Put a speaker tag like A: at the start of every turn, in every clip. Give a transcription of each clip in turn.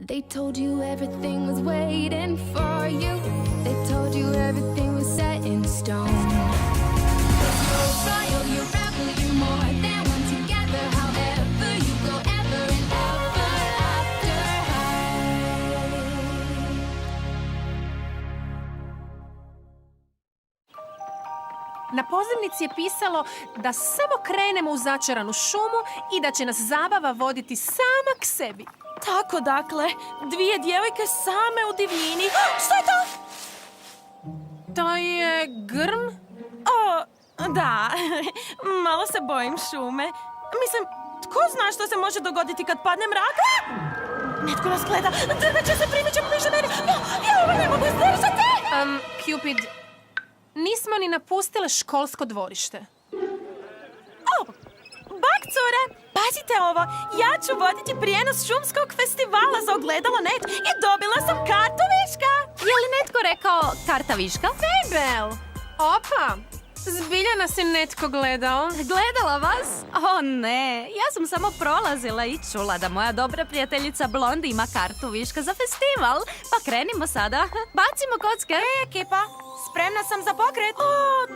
A: They told you everything was waiting for you. They told you everything was set in stone. You're royal, you're rebel, you're more than one together. However you go, ever and ever after high.
B: Na pozivnici je pisalo da samo krenemo u začaranu šumu i da će nas zabava voditi sama k sebi.
C: Tako dakle, dvije djevojke same u divljini. Što je to?
B: To je grm?
C: O, da, malo se bojim šume. Mislim, tko zna što se može dogoditi kad padne mrak? Netko nas gleda, drveće se primiče bliže meni. Ja ovo ne mogu izdržati!
B: Cupid, nismo ni napustile školsko dvorište.
C: Bak, cure, pazite ovo. Ja ću voditi prijenos šumskog festivala za Ogledalo Net i dobila sam kartu viška.
D: Je li netko rekao karta viška?
B: Fable! Opa! Zbilja nas je netko gledao.
D: Gledala vas? O ne, ja sam samo prolazila i čula da moja dobra prijateljica Blondi ima kartu viška za festival. Pa krenimo sada. Bacimo kocke.
C: Ekipa, spremna sam za pokret. O,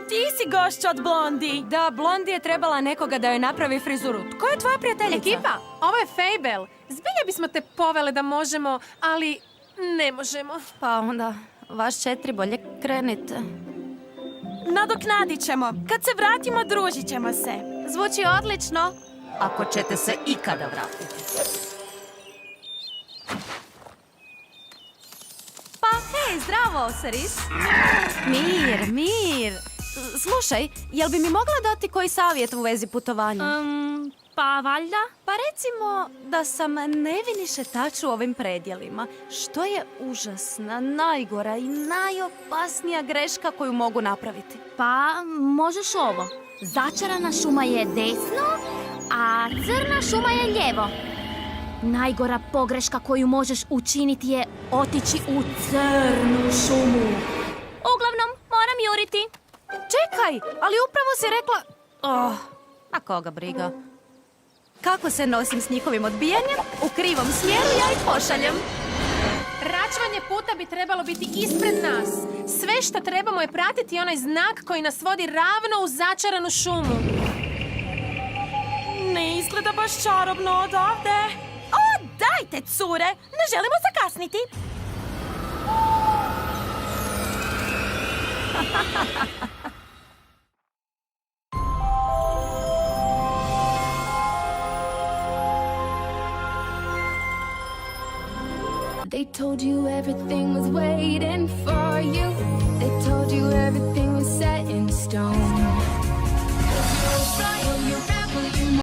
C: ti si gošća od Blondi.
D: Da, Blondi je trebala nekoga da joj napravi frizuru. Tko je tvoja prijateljica?
B: Ekipa, ovo je Fable. Zbilja bismo te povele da možemo, ali ne možemo.
D: Pa onda, vaš 4 bolje krenite.
C: Nadoknadit ćemo. Kad se vratimo, družit ćemo se.
D: Zvuči odlično. Ako ćete se ikada vratiti. Pa hej, zdravo, Seris. Mir. Slušaj, jel bi mi mogla dati koji savjet u vezi putovanja? Pa valjda. Pa recimo da sam nevini šetač u ovim predjelima. Što je užasna, najgora i najopasnija greška koju mogu napraviti?
E: Pa, možeš ovo. Začarana šuma je desno, a crna šuma je lijevo. Najgora pogreška koju možeš učiniti je otići u crnu šumu. Uglavnom, moram juriti.
D: Čekaj, ali upravo si rekla... a koga briga? Kako se nosim s njihovim odbijanjem? U krivom smjeru ja ih pošaljem.
B: Račvanje puta bi trebalo biti ispred nas. Sve što trebamo je pratiti onaj znak koji nas vodi ravno u začaranu šumu.
C: Ne izgleda baš čarobno odavde. O, dajte, cure! Ne želimo zakasniti.
A: They told you everything was waiting for you. They told you everything was set in stone. You're royal, you're